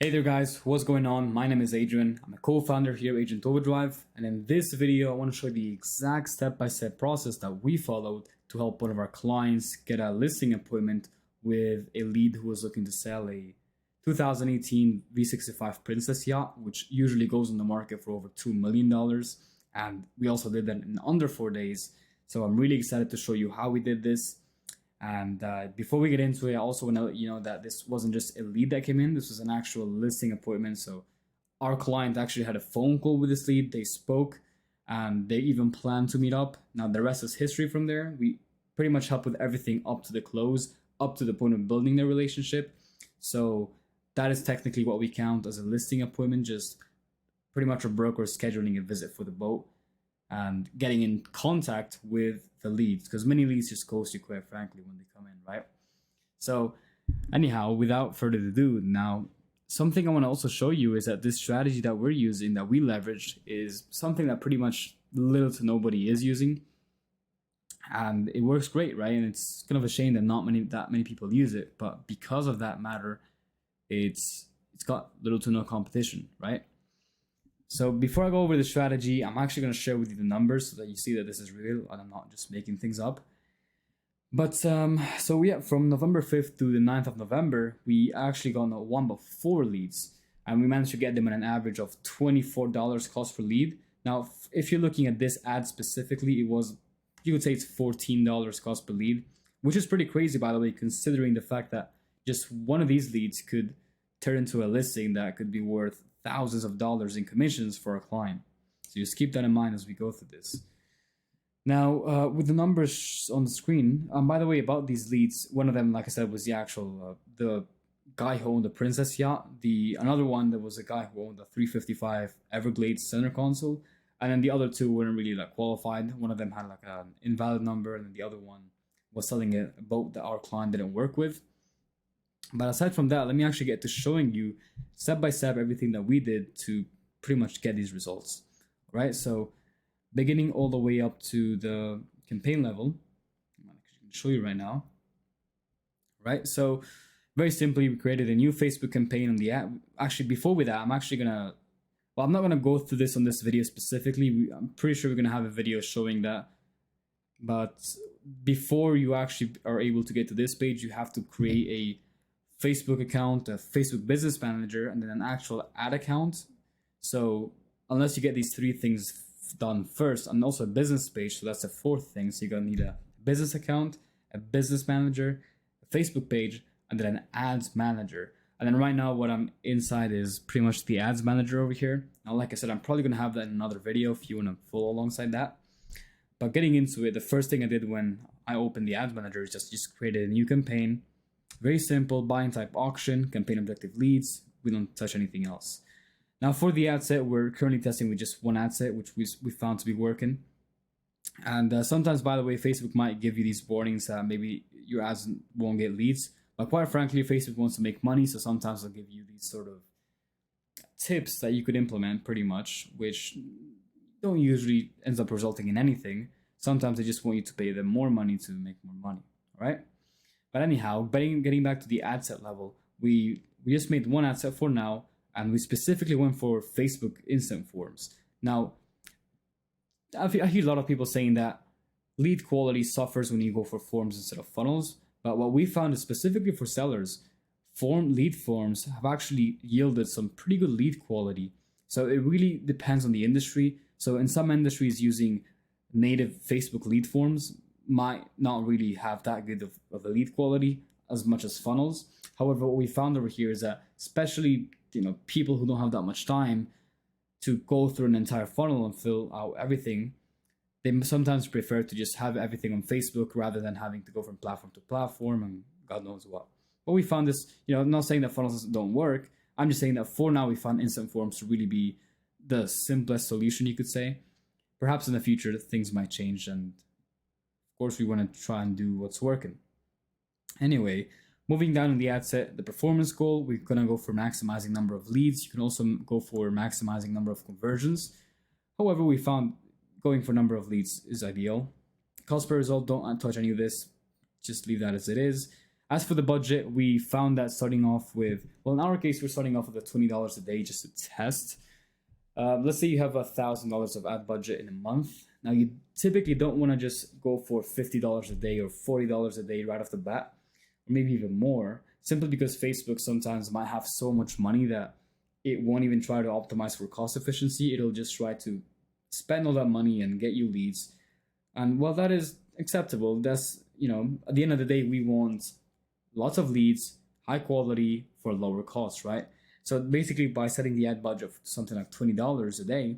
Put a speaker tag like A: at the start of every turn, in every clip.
A: Hey there guys, what's going on? My name is Adrian. I'm a co-founder here at Agent Overdrive, and in this video I want to show you the exact step-by-step process that we followed to help one of our clients get a listing appointment with a lead who was looking to sell a 2018 V65 Princess Yacht, which usually goes on the market for over $2 million. And we also did that in under 4 days. So I'm really excited to show you how we did this. And before we get into it, I also want to let you know that this wasn't just a lead that came in. This was an actual listing appointment. So our client actually had a phone call with this lead. They spoke and they even planned to meet up. Now the rest is history from there. We pretty much helped with everything up to the close, up to the point of building their relationship. So that is technically what we count as a listing appointment, just pretty much a broker scheduling a visit for the boat and getting in contact with the leads, because many leads just ghost you, quite frankly, when they come in, right? So anyhow, without further ado, now something I want to also show you is that this strategy that we're using, that we leveraged, is something that pretty much little to nobody is using, and it works great, right? And it's kind of a shame that not that many people use it, but because of that matter, it's got little to no competition, right? So before I go over the strategy, I'm actually going to share with you the numbers so that you see that this is real and I'm not just making things up. But so yeah, from November 5th to the 9th of November, we actually got not one but 4 leads, and we managed to get them at an average of $24 cost per lead. Now, if you're looking at this ad specifically, you could say it's $14 cost per lead, which is pretty crazy, by the way, considering the fact that just one of these leads could turn into a listing that could be worth thousands of dollars in commissions for a client. So just keep that in mind as we go through this. Now, with the numbers on the screen, by the way, about these leads, one of them, like I said, was the actual, the guy who owned the Princess Yacht. Another one, there was a guy who owned the 355 Everglades center console. And then the other two weren't really qualified. One of them had an invalid number, and then the other one was selling a boat that our client didn't work with. But aside from that, let me actually get to showing you step by step everything that we did to pretty much get these results, right? So beginning all the way up to the campaign level, I'm actually going to show you right now, right? So very simply, we created a new Facebook campaign on the app. Actually, before with that, I'm not going to go through this on this video specifically. I'm pretty sure we're going to have a video showing that. But before you actually are able to get to this page, you have to create a Facebook account, a Facebook business manager, and then an actual ad account. So unless you get these 3 things done first, and also a business page, so that's the 4th thing. So you're gonna need a business account, a business manager, a Facebook page, and then an ads manager. And then right now what I'm inside is pretty much the ads manager over here. Now, like I said, I'm probably gonna have that in another video if you wanna follow alongside that. But getting into it, the first thing I did when I opened the ads manager is just created a new campaign. Very simple, buying type auction, campaign objective leads. We don't touch anything else. Now for the ad set, we're currently testing with just one ad set, which we found to be working. And sometimes, by the way, Facebook might give you these warnings that maybe your ads won't get leads. But quite frankly, Facebook wants to make money, so sometimes they'll give you these sort of tips that you could implement pretty much, which don't usually ends up resulting in anything. Sometimes they just want you to pay them more money to make more money, all right? But anyhow, getting back to the ad set level, we just made one ad set for now, and we specifically went for Facebook instant forms. Now, I hear a lot of people saying that lead quality suffers when you go for forms instead of funnels. But what we found is specifically for sellers, lead forms have actually yielded some pretty good lead quality. So it really depends on the industry. So in some industries, using native Facebook lead forms might not really have that good of a lead quality as much as funnels. However, what we found over here is that especially people who don't have that much time to go through an entire funnel and fill out everything, they sometimes prefer to just have everything on Facebook rather than having to go from platform to platform and God knows what. But we found this, I'm not saying that funnels don't work. I'm just saying that for now we found instant forms to really be the simplest solution, you could say. Perhaps in the future things might change, and of course we want to try and do what's working. Anyway, moving down in the ad set, the performance goal, we're going to go for maximizing number of leads. You can also go for maximizing number of conversions. However, we found going for number of leads is ideal. Cost per result, don't touch any of this. Just leave that as it is. As for the budget, we found that starting off with, well, in our case, we're starting off with $20 a day just to test. Let's say you have $1,000 of ad budget in a month. Now, you typically don't want to just go for $50 a day or $40 a day right off the bat, or maybe even more, simply because Facebook sometimes might have so much money that it won't even try to optimize for cost efficiency. It'll just try to spend all that money and get you leads. And while that is acceptable, that's, at the end of the day, we want lots of leads, high quality for lower cost, right? So basically, by setting the ad budget for something like $20 a day,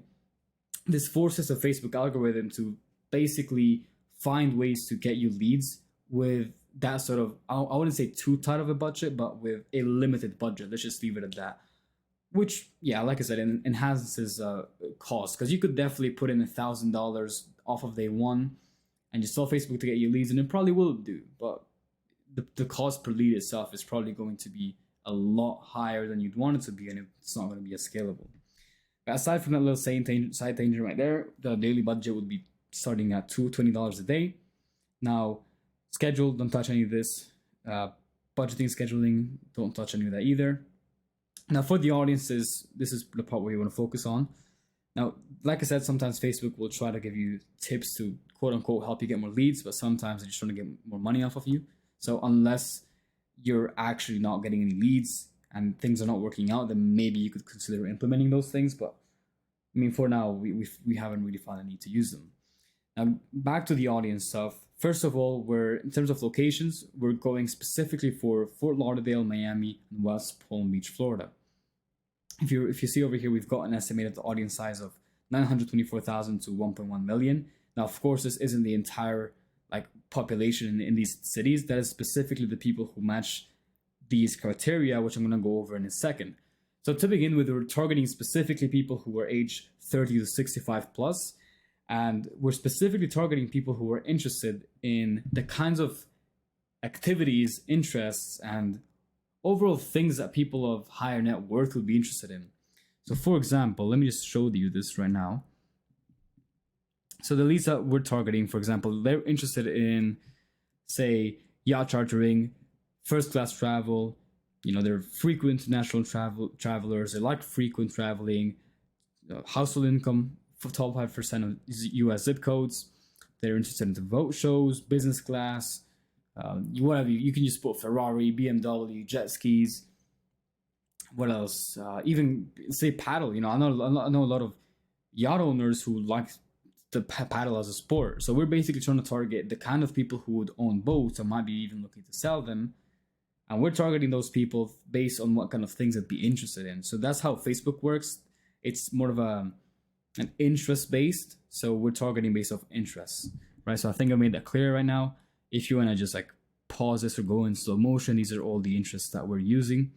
A: this forces the Facebook algorithm to basically find ways to get you leads with that sort of, I wouldn't say too tight of a budget, but with a limited budget. Let's just leave it at that. Which, yeah, like I said, enhances cost, because you could definitely put in $1,000 off of day one and just tell Facebook to get you leads, and it probably will do. But the cost per lead itself is probably going to be a lot higher than you'd want it to be, and it's not going to be as scalable. But aside from that little side tangent right there, the daily budget would be starting at $20 a day. Now, schedule, don't touch any of this. Budgeting, scheduling, don't touch any of that either. Now, for the audiences, this is the part where you want to focus on. Now, like I said, sometimes Facebook will try to give you tips to quote unquote help you get more leads, but sometimes they're just trying to get more money off of you. So unless you're actually not getting any leads and things are not working out, then maybe you could consider implementing those things. But I mean, for now, we haven't really found a need to use them. Now, back to the audience stuff. First of all, in terms of locations, we're going specifically for Fort Lauderdale, Miami, and West Palm Beach, Florida. If you see over here, we've got an estimated audience size of 924,000 to 1.1 million. Now, of course, this isn't the entire population in these cities. That is specifically the people who match these criteria, which I'm going to go over in a second. So to begin with, we're targeting specifically people who are age 30 to 65 plus, and we're specifically targeting people who are interested in the kinds of activities, interests, and overall things that people of higher net worth would be interested in. So for example, let me just show you this right now. So the leads that we're targeting, for example, they're interested in, say, yacht chartering, first class travel. They're frequent international travelers. They like frequent traveling. Household income for top 5% of U.S. zip codes. They're interested in the boat shows, business class, whatever. You can just put Ferrari, BMW, jet skis. What else? Even say paddle. I know a lot of yacht owners who like to paddle as a sport. So we're basically trying to target the kind of people who would own boats or might be even looking to sell them. And we're targeting those people based on what kind of things they'd be interested in. So that's how Facebook works. It's more of an interest based. So we're targeting based off interests, right? So I think I made that clear right now. If you want to just pause this or go in slow motion, these are all the interests that we're using.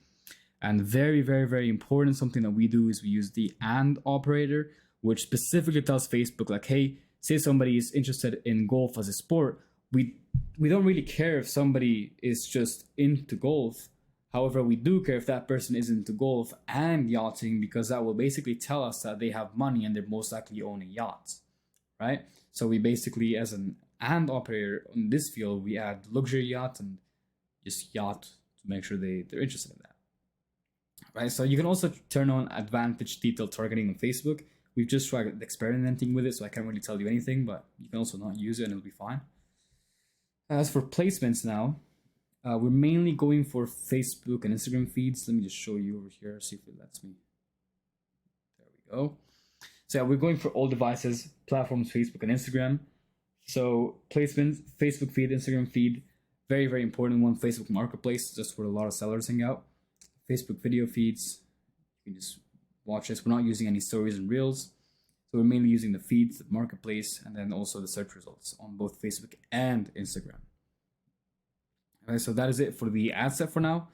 A: And very, very, very important, something that we do is we use the AND operator, which specifically tells Facebook hey, say somebody is interested in golf as a sport. We don't really care if somebody is just into golf. However, we do care if that person is into golf and yachting, because that will basically tell us that they have money and they're most likely owning yachts, right? So we basically, as an AND operator in this field, we add luxury yacht and just yacht to make sure they're interested in that, right? So you can also turn on advanced detailed targeting on Facebook. We've just tried experimenting with it, so I can't really tell you anything, but you can also not use it and it'll be fine. As for placements now, we're mainly going for Facebook and Instagram feeds. Let me just show you over here, see if it lets me. There we go. So yeah, we're going for all devices, platforms, Facebook and Instagram. So placements, Facebook feed, Instagram feed, very, very important one. Facebook Marketplace, just where a lot of sellers hang out. Facebook video feeds, you can just watch this. We're not using any stories and reels. So we're mainly using the feeds, the marketplace, and then also the search results on both Facebook and Instagram. Okay, so that is it for the ad set for now.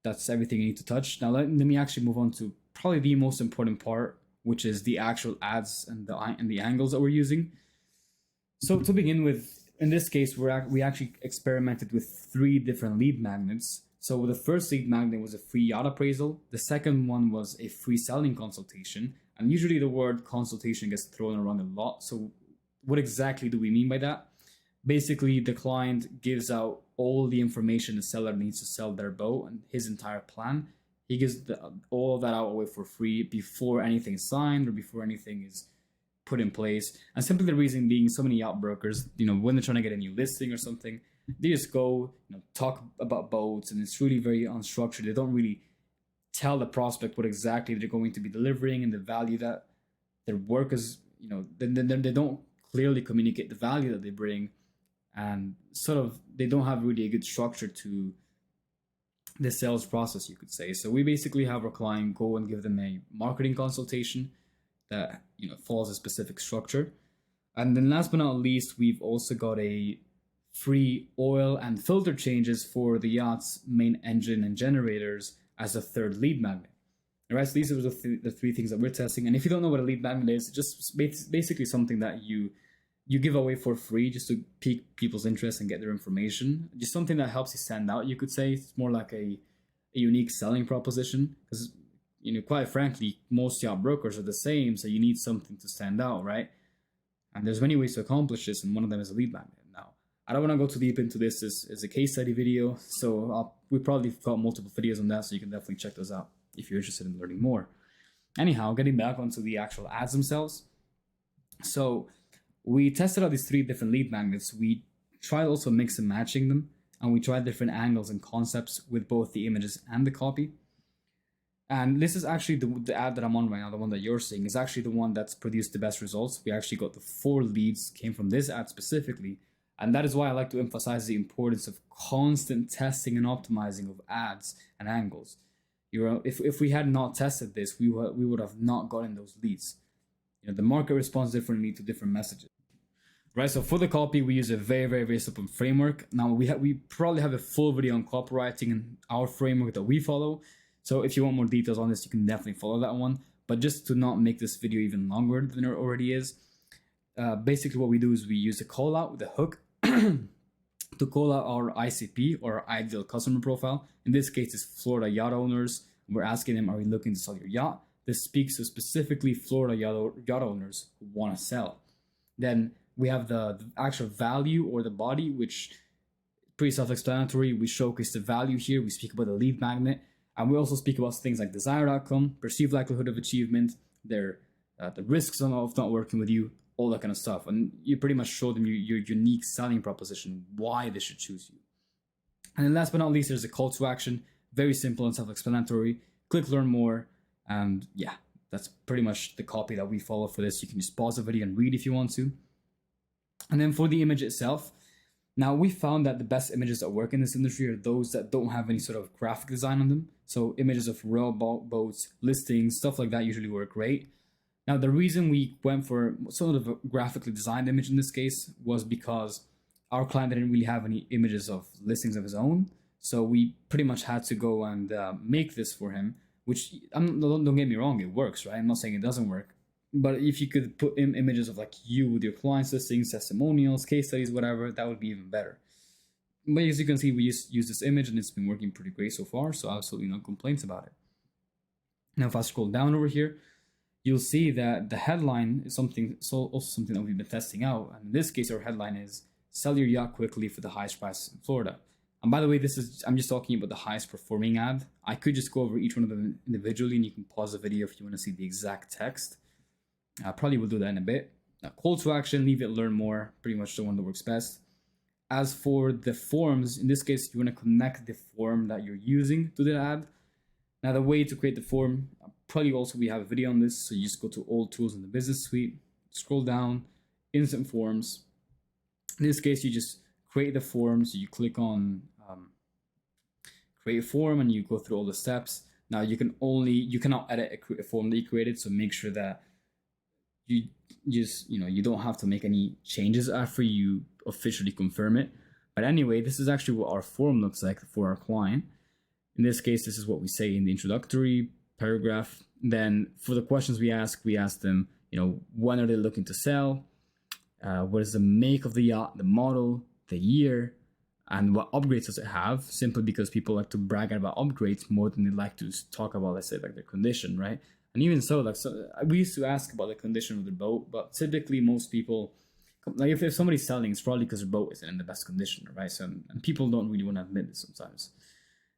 A: That's everything you need to touch. Now let me actually move on to probably the most important part, which is the actual ads and the angles that we're using. So to begin with, in this case, we actually experimented with 3 different lead magnets. So the first lead magnet was a free yacht appraisal. The second one was a free selling consultation. And usually the word consultation gets thrown around a lot. So what exactly do we mean by that? Basically, the client gives out all the information the seller needs to sell their boat and his entire plan. He gives all of that out away for free before anything is signed or before anything is put in place. And simply the reason being, so many yacht brokers, when they're trying to get a new listing or something, they just go, talk about boats, and it's really very unstructured. They don't really tell the prospect what exactly they're going to be delivering and the value that their work is. They don't clearly communicate the value that they bring, and sort of they don't have really a good structure to the sales process, you could say. So we basically have our client go and give them a marketing consultation that follows a specific structure. And then last but not least, we've also got a free oil and filter changes for the yacht's main engine and generators as a third lead magnet. All right, so these are the three things that we're testing. And if you don't know what a lead magnet is, just basically something that you give away for free just to pique people's interest and get their information. Just something that helps you stand out, you could say. It's more like a unique selling proposition, because quite frankly, most yacht brokers are the same, so you need something to stand out, right? And there's many ways to accomplish this, and one of them is a lead magnet. Now, I don't want to go too deep into this. This is a case study video, so we probably got multiple videos on that, so you can definitely check those out if you're interested in learning more. Anyhow, getting back onto the actual ads themselves. So we tested out these 3 different lead magnets. We tried also mix and matching them, and we tried different angles and concepts with both the images and the copy. And this is actually the ad that I'm on right now, the one that you're seeing, is actually the one that's produced the best results. We actually got the 4 leads came from this ad specifically. And that is why I like to emphasize the importance of constant testing and optimizing of ads and angles. If we had not tested this, we would have not gotten those leads. The market responds differently to different messages. Right, so for the copy, we use a very, very, very simple framework. Now, we probably have a full video on copywriting and our framework that we follow. So if you want more details on this, you can definitely follow that one. But just to not make this video even longer than it already is, basically what we do is we use a call out with a hook to call out our ICP, or our ideal customer profile. In this case, it's Florida yacht owners. We're asking them, are you looking to sell your yacht? This speaks to specifically Florida yacht owners who want to sell. Then we have the actual value, or the body, which is pretty self-explanatory. We showcase the value here. We speak about the lead magnet. And we also speak about things like desired outcome, perceived likelihood of achievement, the risks of not working with you, all that kind of stuff. And you pretty much show them your unique selling proposition, why they should choose you. And then last but not least, there's a call to action. Very simple and self-explanatory. Click learn more. And yeah, that's pretty much the copy that we follow for this. You can just pause the video and read if you want to. And then for the image itself, now we found that the best images that work in this industry are those that don't have any sort of graphic design on them. So images of raw boats, listings, stuff like that usually work great. Now, the reason we went for sort of a graphically designed image in this case was because our client didn't really have any images of listings of his own. So we pretty much had to go and make this for him, which, don't get me wrong, it works, right? I'm not saying it doesn't work. But if you could put in images of like you with your clients' listings, testimonials, case studies, whatever, that would be even better. But as you can see, we use this image and it's been working pretty great so far, so absolutely no complaints about it. Now, if I scroll down over here, you'll see that the headline is also something that we've been testing out. And in this case, our headline is "Sell your yacht quickly for the highest price in Florida." And by the way, I'm just talking about the highest performing ad. I could just go over each one of them individually, and you can pause the video if you want to see the exact text. I probably will do that in a bit. Now, call to action, leave it, learn more, pretty much the one that works best. As for the forms, in this case, you want to connect the form that you're using to the ad. Now, the way to create the form, probably also we have a video on this, so you just go to all tools in the business suite, scroll down, instant forms. In this case, you just create the form, so you click on create a form and you go through all the steps. Now, you cannot edit a form that you created, so make sure that you don't have to make any changes after you officially confirm it. But anyway, this is actually what our form looks like for our client. In this case, this is what we say in the introductory paragraph. Then for the questions we ask them, when are they looking to sell? What is the make of the yacht, the model, the year, and what upgrades does it have? Simply because people like to brag about upgrades more than they like to talk about, let's say, like their condition, right? And even so, we used to ask about the condition of the boat, but typically most people like if somebody's selling, it's probably because their boat isn't in the best condition, right? So and people don't really want to admit this sometimes.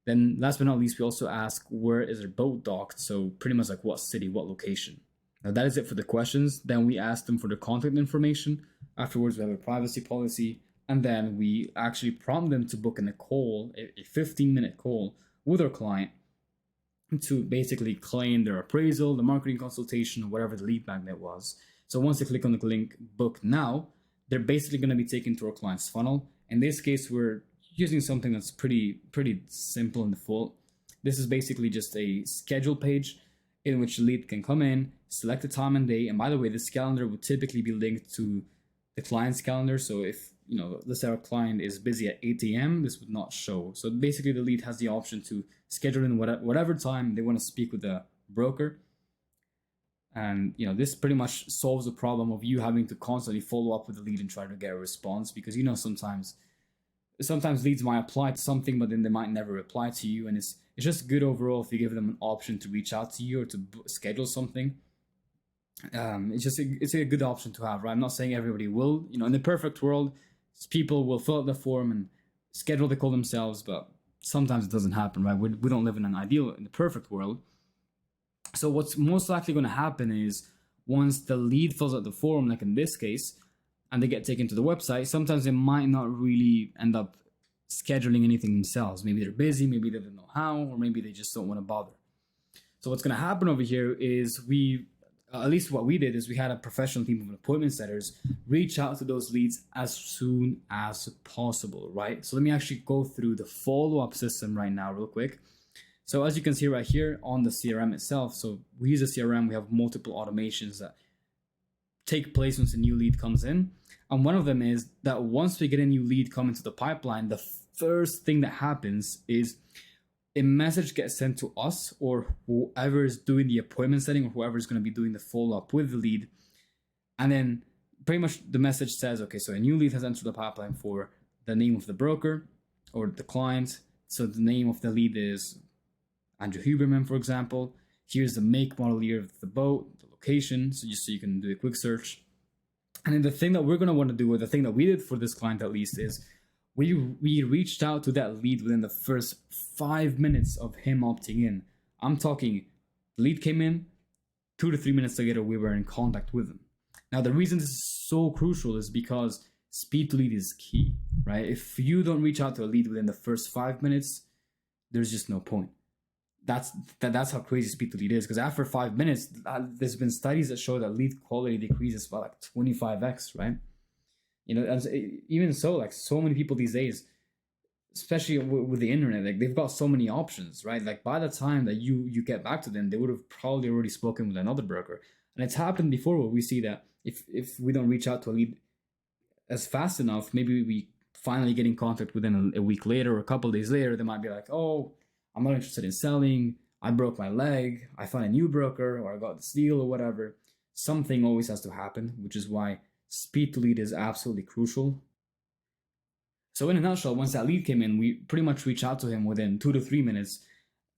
A: Then last but not least, we also ask where is their boat docked. So pretty much like what city, what location. Now that is it for the questions. Then we ask them for their contact information. Afterwards, we have a privacy policy, and then we actually prompt them to book in a call, a 15-minute call with our client to basically claim their appraisal, the marketing consultation, or whatever the lead magnet was. So once they click on the link book now, they're basically going to be taken to our client's funnel. In this case, we're using something that's pretty simple in default. This is basically just a schedule page in which the lead can come in, select a time and day. And by the way, this calendar would typically be linked to the client's calendar. So if, let's say our client is busy at 8 a.m., this would not show. So basically the lead has the option to schedule in whatever time they want to speak with the broker. And, this pretty much solves the problem of you having to constantly follow up with the lead and try to get a response, because, sometimes leads might apply to something, but then they might never reply to you. And it's just good overall if you give them an option to reach out to you or to schedule something. It's a good option to have, right? I'm not saying everybody will. In the perfect world, people will fill out the form and schedule the call themselves, but sometimes it doesn't happen, right? We don't live in the perfect world. So what's most likely going to happen is once the lead fills out the form, like in this case, and they get taken to the website, sometimes they might not really end up scheduling anything themselves. Maybe they're busy, maybe they don't know how, or maybe they just don't want to bother. So what's going to happen over here is at least what we did is we had a professional team of appointment setters reach out to those leads as soon as possible, right? So let me actually go through the follow-up system right now real quick. So as you can see right here on the CRM itself, so we use a CRM, we have multiple automations that take place once a new lead comes in. And one of them is that once we get a new lead come into the pipeline, the first thing that happens is a message gets sent to us or whoever is doing the appointment setting or whoever is going to be doing the follow-up with the lead. And then pretty much the message says, okay, so a new lead has entered the pipeline for the name of the broker or the client. So the name of the lead is Andrew Huberman, for example. Here's the make, model, year of the boat, the location, so you can do a quick search. And then the thing that we're going to want to do, or the thing that we did for this client at least, is we reached out to that lead within the first 5 minutes of him opting in. I'm talking, the lead came in, 2 to 3 minutes later, we were in contact with him. Now, the reason this is so crucial is because speed to lead is key, right? If you don't reach out to a lead within the first 5 minutes, there's just no point. That's how crazy speed to lead is, because after 5 minutes, there's been studies that show that lead quality decreases by like 25x, right? And even so, like so many people these days, especially with the internet, like they've got so many options, right? Like by the time that you get back to them, they would have probably already spoken with another broker. And it's happened before where we see that if we don't reach out to a lead as fast enough, maybe we finally get in contact within a week later or a couple of days later, they might be like, oh, I'm not interested in selling, I broke my leg, I found a new broker, or I got this deal or whatever. Something always has to happen, which is why speed to lead is absolutely crucial. So in a nutshell, once that lead came in, we pretty much reach out to him within 2 to 3 minutes.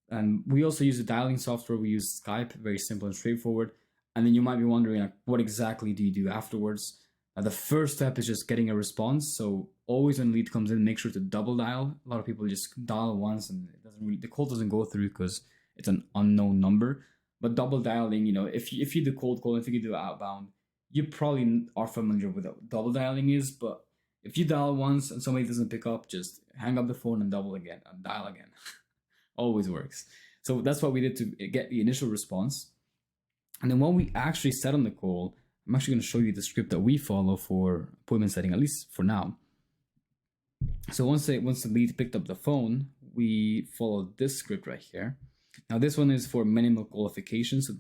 A: And we also use the dialing software. We use Skype, very simple and straightforward. And then you might be wondering, like, what exactly do you do afterwards? The first step is just getting a response. So always when lead comes in, make sure to double dial. A lot of people just dial once and the call doesn't go through because it's an unknown number. But double dialing, if you do cold call, if you do outbound, you probably are familiar with what double dialing is. But if you dial once and somebody doesn't pick up, just hang up the phone and dial again. Always works. So that's what we did to get the initial response. And then what we actually said on the call, I'm actually going to show you the script that we follow for appointment setting, at least for now. So once the lead picked up the phone, we followed this script right here. Now this one is for minimal qualifications. So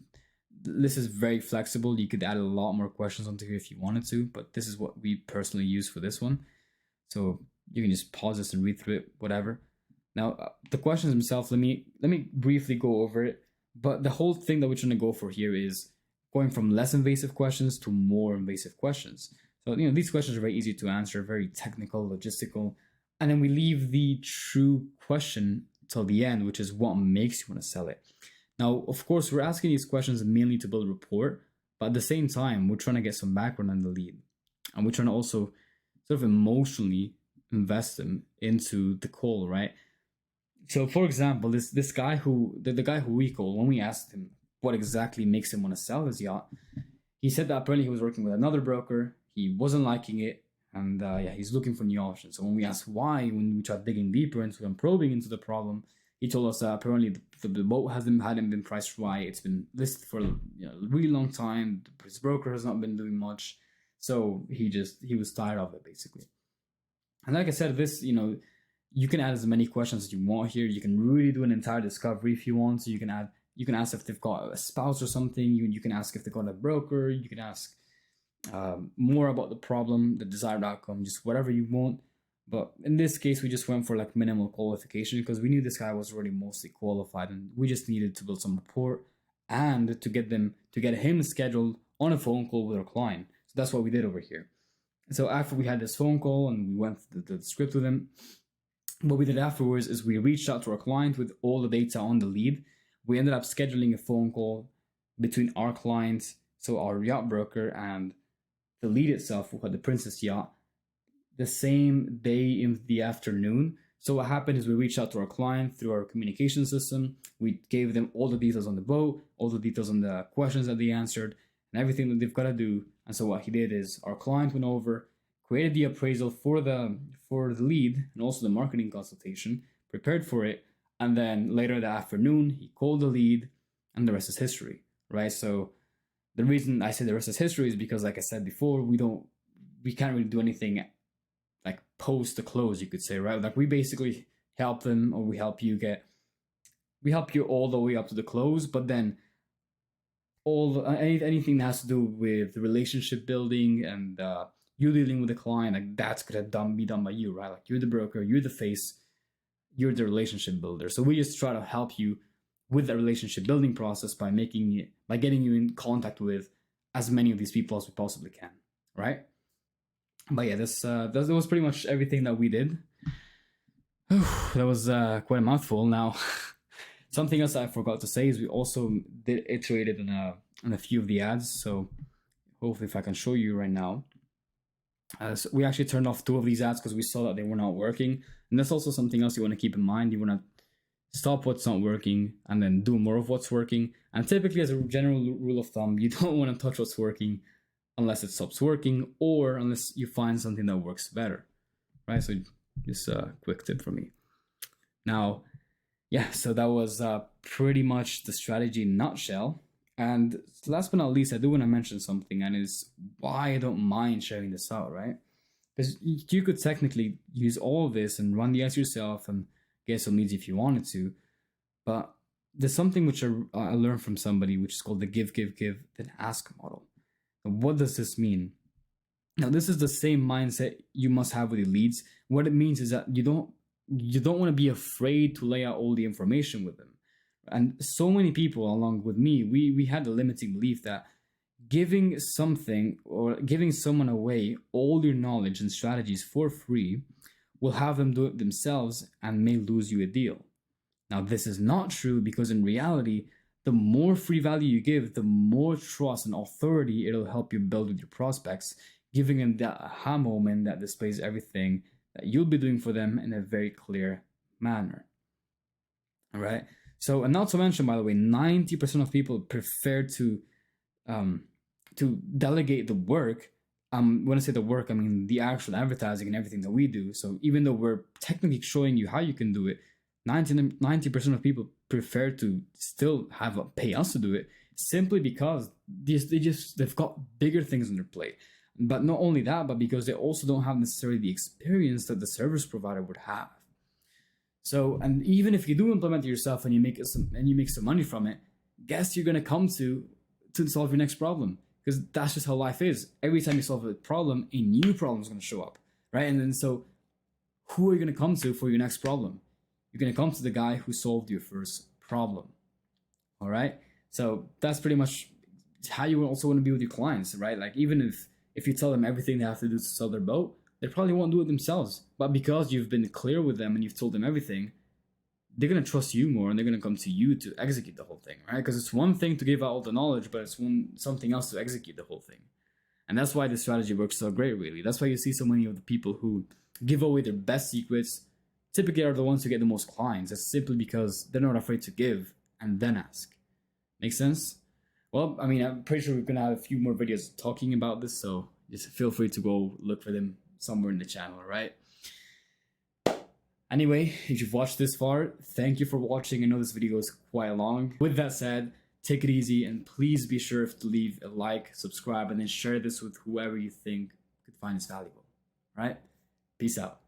A: this is very flexible. You could add a lot more questions onto here if you wanted to, but this is what we personally use for this one. So you can just pause this and read through it, whatever. Now the questions themselves, let me briefly go over it. But the whole thing that we're trying to go for here is going from less invasive questions to more invasive questions. So, these questions are very easy to answer, very technical, logistical. And then we leave the true question till the end, which is what makes you want to sell it. Now, of course, we're asking these questions mainly to build rapport, but at the same time, we're trying to get some background on the lead. and we're trying to also sort of emotionally invest them into the call, right? So, for example, this guy who the guy who we called, when we asked him what exactly makes him want to sell his yacht, he said that apparently he was working with another broker, he wasn't liking it, and yeah, he's looking for new options. So when we asked why, when we tried digging deeper into and probing into the problem, he told us that apparently the boat hadn't been priced right. It's been listed for a really long time. His broker has not been doing much, so he was tired of it basically. And like I said, this you can add as many questions as you want here. You can really do an entire discovery if you want. So you can ask if they've got a spouse or something. You can ask if they've got a broker. You can ask more about the problem, the desired outcome, just whatever you want. But in this case, we just went for like minimal qualification because we knew this guy was already mostly qualified, and we just needed to build some rapport and to get him scheduled on a phone call with our client. So that's what we did over here. So after we had this phone call and we went through the script with him, what we did afterwards is we reached out to our client with all the data on the lead. We ended up scheduling a phone call between our client, so our yacht broker, and the lead itself, who had the Princess Yacht, the same day in the afternoon. So what happened is we reached out to our client through our communication system. We gave them all the details on the boat, all the details on the questions that they answered, and everything that they've got to do. And so what he did is our client went over, created the appraisal for the lead and also the marketing consultation, prepared for it, and then later that afternoon he called the lead, and the rest is history, right? So the reason I say the rest is history is because, like I said before, we can't really do anything like post the close, you could say, right? Like we basically help them, or we help you all the way up to the close, but then anything that has to do with the relationship building and you dealing with the client, like that's gonna be done by you, right? Like you're the broker, you're the face, you're the relationship builder. So we just try to help you with the relationship building process by getting you in contact with as many of these people as we possibly can, right? But yeah, that was pretty much everything that we did. That was quite a mouthful. Now, something else I forgot to say is we also iterated on a few of the ads. So hopefully, if I can show you right now. So we actually turned off 2 of these ads because we saw that they were not working. And that's also something else you want to keep in mind. You want to stop what's not working and then do more of what's working. And typically, as a general rule of thumb, you don't want to touch what's working unless it stops working or unless you find something that works better, right? So just a quick tip from me. Now, yeah, so that was pretty much the strategy in a nutshell. And last but not least, I do want to mention something, and is why I don't mind sharing this out, right? Because you could technically use all of this and run the ads yourself and get some leads if you wanted to, but there's something which I learned from somebody, which is called the give, then ask model. And what does this mean? Now, this is the same mindset you must have with your leads. What it means is that you don't want to be afraid to lay out all the information with them. And so many people, along with me, we had the limiting belief that giving something or giving someone away all your knowledge and strategies for free will have them do it themselves and may lose you a deal. Now, this is not true, because in reality, the more free value you give, the more trust and authority it'll help you build with your prospects, giving them that aha moment that displays everything that you'll be doing for them in a very clear manner. All right. So, and not to mention, by the way, 90% of people prefer to delegate the work. When I say the work, I mean the actual advertising and everything that we do. So even though we're technically showing you how you can do it, 90% of people prefer to still pay us to do it, simply because they've got bigger things on their plate. But not only that, but because they also don't have necessarily the experience that the service provider would have. So, and even if you do implement it yourself and you make some money from it, guess you're gonna come to solve your next problem, because that's just how life is. Every time you solve a problem, a new problem is gonna show up, right? And then so, who are you gonna come to for your next problem? You're gonna come to the guy who solved your first problem. All right. So that's pretty much how you also want to be with your clients, right? Like even if you tell them everything they have to do to sell their boat, they probably won't do it themselves. But because you've been clear with them and you've told them everything, they're going to trust you more, and they're going to come to you to execute the whole thing, right? Because it's one thing to give out all the knowledge, but it's something else to execute the whole thing. And that's why this strategy works so great, really. That's why you see so many of the people who give away their best secrets typically are the ones who get the most clients. That's simply because they're not afraid to give and then ask. Make sense? Well, I mean, I'm pretty sure we're going to have a few more videos talking about this, so just feel free to go look for them somewhere in the channel, right? Anyway, if you've watched this far, thank you for watching. I know this video is quite long. With that said, take it easy and please be sure to leave a like, subscribe, and then share this with whoever you think could find this valuable, right? Peace out.